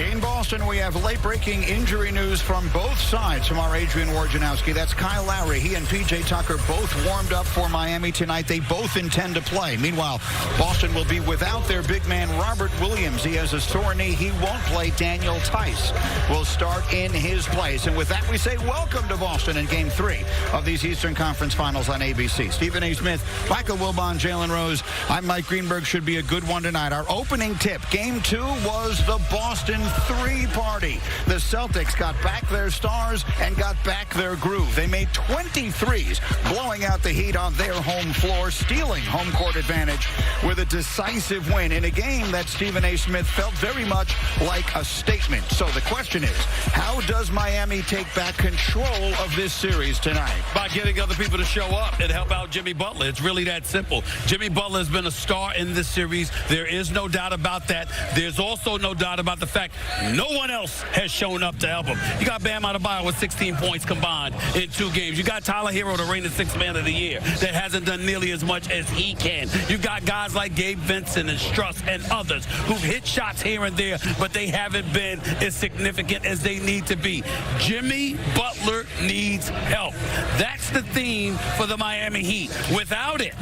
In Boston, we have late-breaking injury news from both sides from our Adrian Wojnarowski. That's Kyle Lowry. He and P.J. Tucker both warmed up for Miami tonight. They both intend to play. Meanwhile, Boston will be without their big man, Robert Williams. He has a sore knee. He won't play. Daniel Tice will start in his place. And with that, we say welcome to Boston in Game 3 of these Eastern Conference Finals on ABC. Stephen A. Smith, Michael Wilbon, Jalen Rose. I'm Mike Greenberg. Should be a good one tonight. Our opening tip, Game 2, was the Boston 3 party. The Celtics got back their stars and got back their groove. They made 23s, blowing out the Heat on their home floor, stealing home court advantage with a decisive win in a game that Stephen A. Smith felt very much like a statement. So the question is, how does Miami take back control of this series tonight? By getting other people to show up and help out Jimmy Butler. It's really that simple. Jimmy Butler has been a star in this series. There is no doubt about that. There's also no doubt about the fact no one else has shown up to help him. You got Bam Adebayo with 16 points combined in 2 games. You got Tyler Hero, the reigning 6th man of the year, that hasn't done nearly as much as he can. You got guys like Gabe Vincent and Struss and others who've hit shots here and there, but they haven't been as significant as they need to be. Jimmy Butler needs help. That's the theme for the Miami Heat. Without it,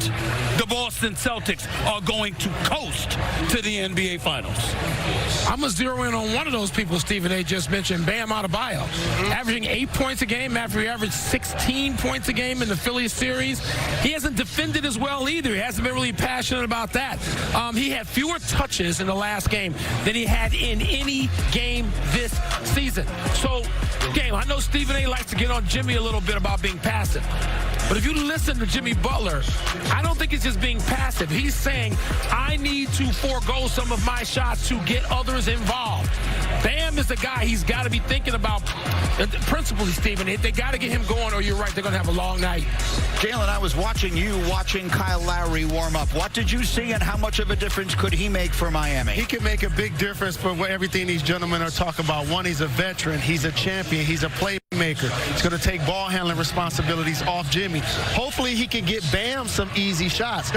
the Boston Celtics are going to coast to the NBA Finals. I'm going to zero in on one of those people Stephen A. just mentioned, Bam Adebayo. Averaging 8 points a game after he averaged 16 points a game in the Phillies series. He hasn't defended as well either. He hasn't been really passionate about that. He had fewer touches in the last game than he had in any game this season. So, I know Stephen A. likes to get on Jimmy a little bit about being passive. But if you listen to Jimmy Butler, I don't think it's just being passive. He's saying, I need to forego some of my shots to get others involved. Bam is the guy he's got to be thinking about. Principally, Stephen, they got to get him going, or you're right, they're going to have a long night. Jalen, I was watching Kyle Lowry warm up. What did you see, and how much of a difference could he make for Miami? He can make a big difference for everything these gentlemen are talking about. One, he's a veteran. He's a champion. He's a playmaker. He's going to take ball handling responsibilities off Jimmy. Hopefully, he can get Bam some easy shots.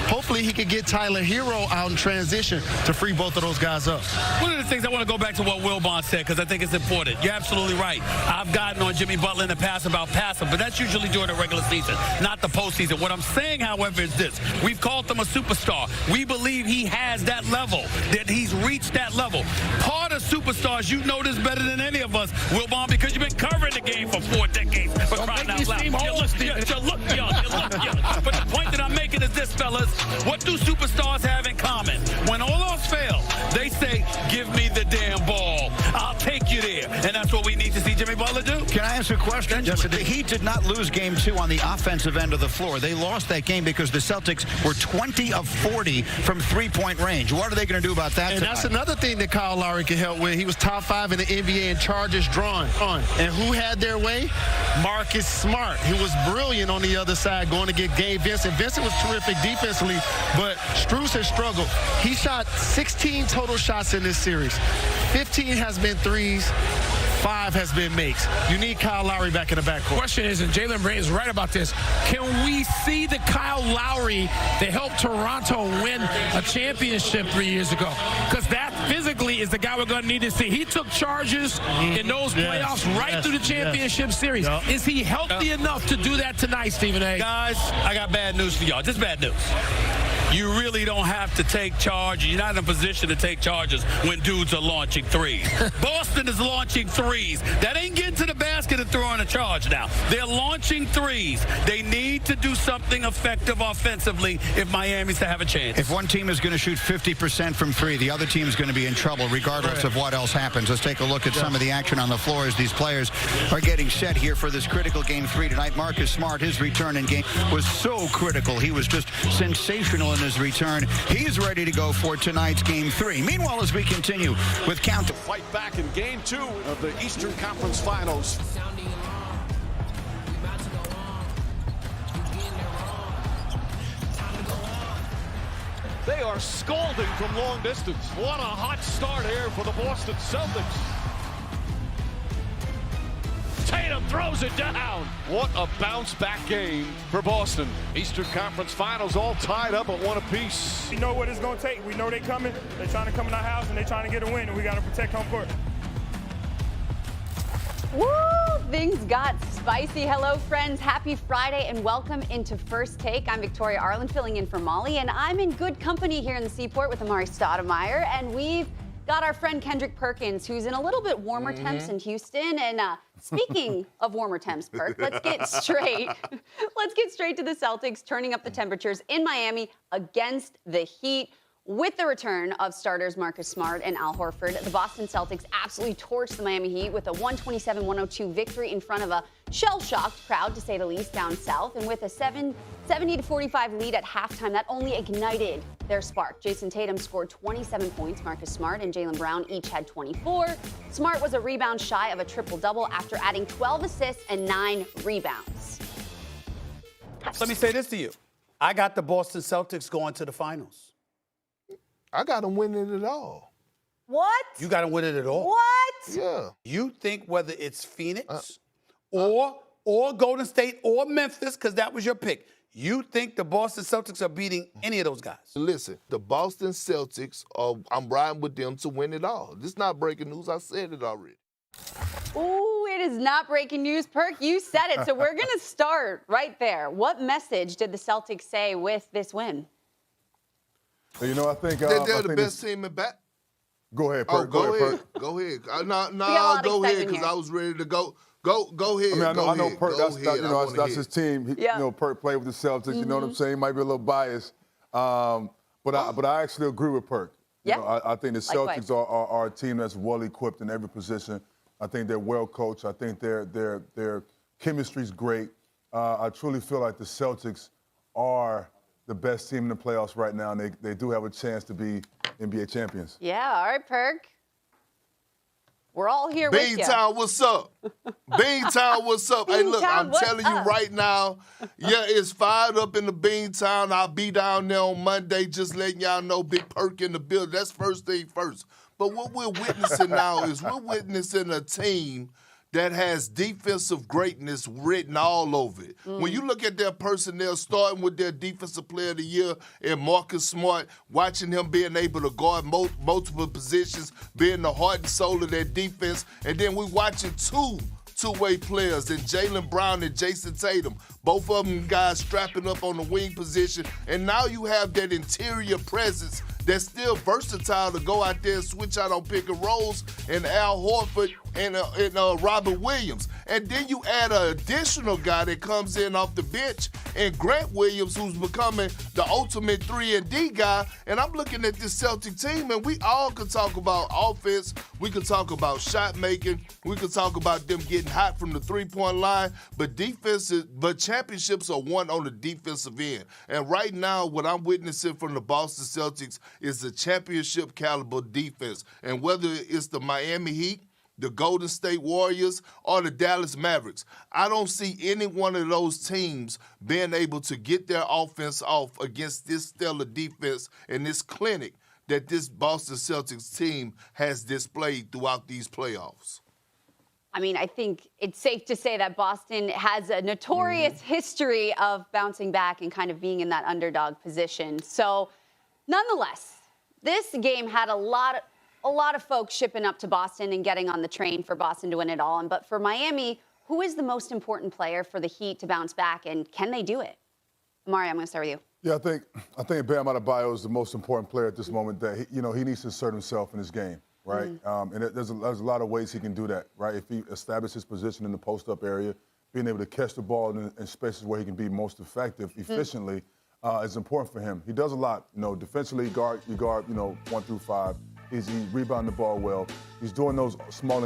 Hopefully, he can get Tyler Hero out in transition to free both of those guys up. One of the things I want to go back to what Wilbon said, because I think it's important. You're absolutely right. I've gotten on Jimmy Butler in the past about passive, but that's usually during the regular season, not the postseason. What I'm saying, however, is this. We've called him a superstar. We believe he has that level, that he's reached that level. Part of superstars, you know this better than any of us, Wilbon, because you've been covering the game for 4 decades. For crying out loud. You look young. But the point that I'm making is this, fellas. What do superstars have in common? When all else fails, they say, give me the damn ball. I'll take you there. And that's what we need to see Jimmy Butler do. Can I ask a question? Yes, the Heat did not lose Game 2 on the offensive end of the floor. They lost that game because the Celtics were 20 of 40 from three-point range. What are they going to do about that And tonight? that's another thing that Kyle Lowry can help with. He was top 5 in the NBA in charges drawn. And who had their way? Marcus Smart, who was brilliant on the other side going to get Gabe Vincent. Vincent was terrific defensively, but Strus has struggled. He shot 16 total shots in this series. 15 has been threes. 5 has been makes. You need Kyle Lowry back in the backcourt. Question is, and Jalen Bray is right about this, can we see the Kyle Lowry that helped Toronto win a championship 3 years ago? Because that physically is the guy we're going to need to see. He took charges in those playoffs through the championship series. Is he healthy enough to do that tonight, Stephen A? Guys, I got bad news for y'all. Just bad news. You really don't have to take charge. You're not in a position to take charges when dudes are launching threes. Boston is launching threes. That ain't getting to the basket and throwing a charge now. They're launching threes. They need to do something effective offensively if Miami's to have a chance. If one team is going to shoot 50% from 3, the other team is going to be in trouble regardless of what else happens. Let's take a look at some of the action on the floor as these players are getting set here for this critical Game 3 tonight. Marcus Smart, his return in game was so critical. He was just sensational in his return. He's ready to go for tonight's Game 3. Meanwhile, as we continue with count to fight back in Game 2 of the Eastern Conference Finals. They are scalding from long distance. What a hot start here for the Boston Celtics. Tatum throws it down. What a bounce-back game for Boston. Eastern Conference Finals all tied up at 1 apiece. We know what it's going to take. We know they're coming. They're trying to come in our house, and they're trying to get a win, and we got to protect home court. Woo! Things got spicy. Hello, friends. Happy Friday, and welcome into First Take. I'm Victoria Arlen, filling in for Molly, and I'm in good company here in the Seaport with Amari Stoudemire, and we've got our friend Kendrick Perkins, who's in a little bit warmer temps in Houston. And speaking of warmer temps, Perk, let's get straight to the Celtics turning up the temperatures in Miami against the Heat. With the return of starters Marcus Smart and Al Horford, the Boston Celtics absolutely torched the Miami Heat with a 127-102 victory in front of a shell-shocked crowd, to say the least, down south. And with a 70-45 lead at halftime, that only ignited their spark. Jason Tatum scored 27 points. Marcus Smart and Jalen Brown each had 24. Smart was a rebound shy of a triple-double after adding 12 assists and 9 rebounds. Let me say this to you. I got the Boston Celtics going to the finals. I got them winning it all. What? You got them winning it all? What? Yeah. You think whether it's Phoenix or Golden State or Memphis, because that was your pick, you think the Boston Celtics are beating any of those guys? Listen, the Boston Celtics, I'm riding with them to win it all. This is not breaking news. I said it already. Ooh, it is not breaking news, Perk. You said it. So we're going to start right there. What message did the Celtics say with this win? You know, I think They're the best team in back. Go ahead, Oh, Perk. go ahead. Perk. Go ahead. Go ahead, because I was ready to go. Go ahead. I mean, I know ahead. Perk. That's his team. Yeah. You know, Perk played with the Celtics. You know what I'm saying? He might be a little biased, but I actually agree with Perk. You know, I think the Celtics are a team that's well equipped in every position. I think they're well coached. I think their chemistry's great. I truly feel like the Celtics are the best team in the playoffs right now, and they do have a chance to be NBA champions. Yeah, all right, Perk. We're all here with you. Beantown, what's up? Beantown, what's up? Hey, look, I'm telling you right now, it's fired up in the Beantown. I'll be down there on Monday, just letting y'all know, Big Perk in the building. That's first thing first. But what we're witnessing now is we're witnessing a team that has defensive greatness written all over it. When you look at their personnel, starting with their defensive player of the year and Marcus Smart, watching him being able to guard multiple positions, being the heart and soul of their defense, and then we're watching two-way players in Jalen Brown and Jason Tatum, both of them guys strapping up on the wing position, and now you have that interior presence that's still versatile to go out there and switch out on pick and rolls, and Al Horford and Robert Williams. And then you add an additional guy that comes in off the bench, and Grant Williams, who's becoming the ultimate 3-and-D guy. And I'm looking at this Celtic team, and we all could talk about offense. We could talk about shot making. We could talk about them getting hot from the three-point line. But championships are won on the defensive end. And right now, what I'm witnessing from the Boston Celtics is a championship caliber defense. And whether it's the Miami Heat, the Golden State Warriors, or the Dallas Mavericks, I don't see any one of those teams being able to get their offense off against this stellar defense and this clinic that this Boston Celtics team has displayed throughout these playoffs. I mean, I think it's safe to say that Boston has a notorious history of bouncing back and kind of being in that underdog position. So, nonetheless, this game had a lot of folks shipping up to Boston and getting on the train for Boston to win it all. But for Miami, who is the most important player for the Heat to bounce back, and can they do it? Amari, I'm going to start with you. Yeah, I think Bam Adebayo is the most important player at this moment. That he needs to assert himself in his game, right? And there's a lot of ways he can do that, right? If he establishes his position in the post-up area, being able to catch the ball in spaces where he can be most effective, efficiently, is important for him. He does a lot, defensively, you guard, 1 through 5. He's rebounding the ball well. He's doing those small